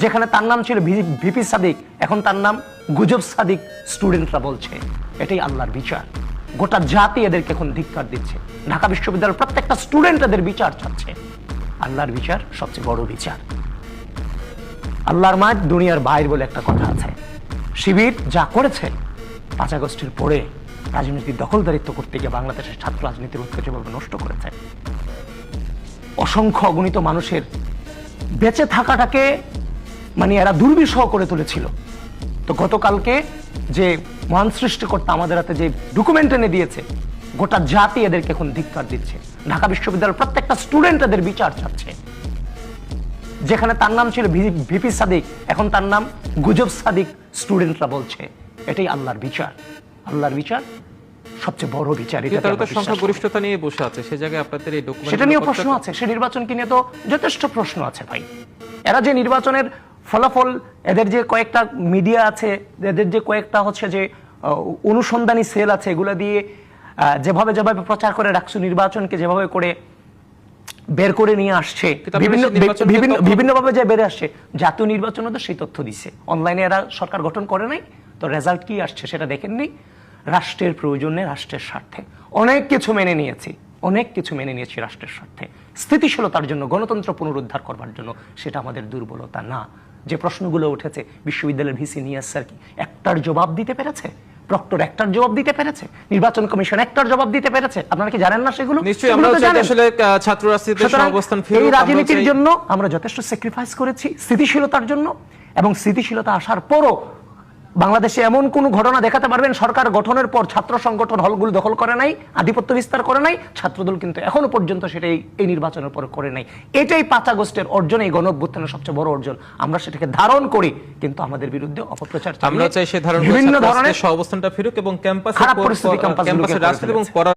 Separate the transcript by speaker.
Speaker 1: যেখানে তার নাম ছিল ভিপি সাদিক, এখন তার নাম গুজব সাদিক স্টুডেন্টরা বলছে। এটাই আল্লাহর বিচার। গোটা জাতি এদেরকে এখন ধিক্কার দিচ্ছে। ঢাকা বিশ্ববিদ্যালয়ের প্রত্যেকটা স্টুডেন্ট এদের বিচার চাচ্ছে। আল্লাহর বিচার সবচেয়ে বড় বিচার। আল্লাহর মাঠ দুনিয়ার বাইর বলে একটা কথা আছে। শিবির যা করেছে 5 আগস্টের পরে রাজনীতির দখলদারিত্ব করতে গিয়ে বাংলাদেশের ছাত্র রাজনীতির ঐক্য যেভাবে নষ্ট করেছে, অসংখ্য অগণিত মানুষের বেঁচে থাকাটাকে এরা দুর্বিষহ করে তুলেছিল। তো গতকালকে যে মহান সৃষ্টিকর্তা আমাদের হাতে যে ডকুমেন্ট এনে দিয়েছে, গোটা জাতি এদেরকে এখন ধিক্কার দিচ্ছে। ঢাকা বিশ্ববিদ্যালয়ের প্রত্যেকটা স্টুডেন্ট এদের বিচার চাচ্ছে। যেখানে তার নাম ছিল ভিপি সাদিক, এখন তার নাম গুজব সাদিক স্টুডেন্টরা বলছে। এটাই আল্লাহর বিচার। আল্লাহর বিচার সবচেয়ে বড় বিচার।
Speaker 2: সংখ্যাগরিষ্ঠতা নিয়ে বসে আছে, সে জায়গায় আপনাদের এই ডকুমেন্ট,
Speaker 1: সেটা নিয়ে প্রশ্ন আছে। সে নির্বাচনকে নিয়ে তো যথেষ্ট প্রশ্ন আছে ভাই। এরা যে নির্বাচনের ফলাফল, এদের যে কয়েকটা মিডিয়া আছে, এদের যে কয়েকটা যে অনুসন্ধানী সেল আছে, এগুলা দিয়ে যেভাবে যেভাবে প্রচার করে রাখছে, নির্বাচনকে যেভাবে করে বের করে নিয়ে আসছে, বিভিন্নভাবে যে বেড়ে আসছে, জাতীয় নির্বাচনে তো সেই তথ্য দিচ্ছে। অনলাইনে এরা সরকার গঠন করে নাই, তো রেজাল্ট কি আসছে সেটা দেখেননি। রাষ্ট্রের প্রয়োজনে, রাষ্ট্রের স্বার্থে অনেক কিছু মেনে নিয়েছি, অনেক কিছু মেনে নিয়েছি রাষ্ট্রের স্বার্থে, স্থিতিশীলতার জন্য, গণতন্ত্র পুনরুদ্ধার করবার জন্য। সেটা আমাদের দুর্বলতা না। যে প্রশ্নগুলো উঠেছে, বিশ্ববিদ্যালয়ের ভিসি নিয়াজ স্যার কি একটার জবাব দিতে পেরেছে? প্রক্টর একটার জবাব দিতে পেরেছে? নির্বাচন কমিশন একটার জবাব দিতে পেরেছে? আপনারা কি জানেন না সেগুলো?
Speaker 2: নিশ্চয়ই আমরা আসলে ছাত্র রাজনীতির অবস্থান
Speaker 1: এই রাজনীতির জন্য আমরা যথেষ্ট স্যাক্রিফাইস করেছি, স্থিতিশীলতার জন্য। এবং স্থিতিশীলতা আসার পরও বাংলাদেশে এমন কোন ঘটনা দেখাতে পারবেন সরকার গঠনের পর ছাত্র সংগঠন হলগুলো দখল করে নাই, আধিপত্য বিস্তার করে নাই? ছাত্রদল কিন্তু এখনো পর্যন্ত সেটাই এই নির্বাচনের পর করে নাই। এটাই 5 আগস্টের অর্জন, এই গণঅভ্যুত্থানের সবচেয়ে বড় অর্জন। আমরা সেটাকে ধারণ করি, কিন্তু আমাদের বিরুদ্ধে অপপ্রচার,
Speaker 2: আমরা চাই সে ধারণ
Speaker 1: বিভিন্ন ধরনের
Speaker 2: অবস্থানটা ফিরুক এবং ক্যাম্পাসে
Speaker 1: খারাপ পরিস্থিতি, ক্যাম্পাসের রাজনীতি এবং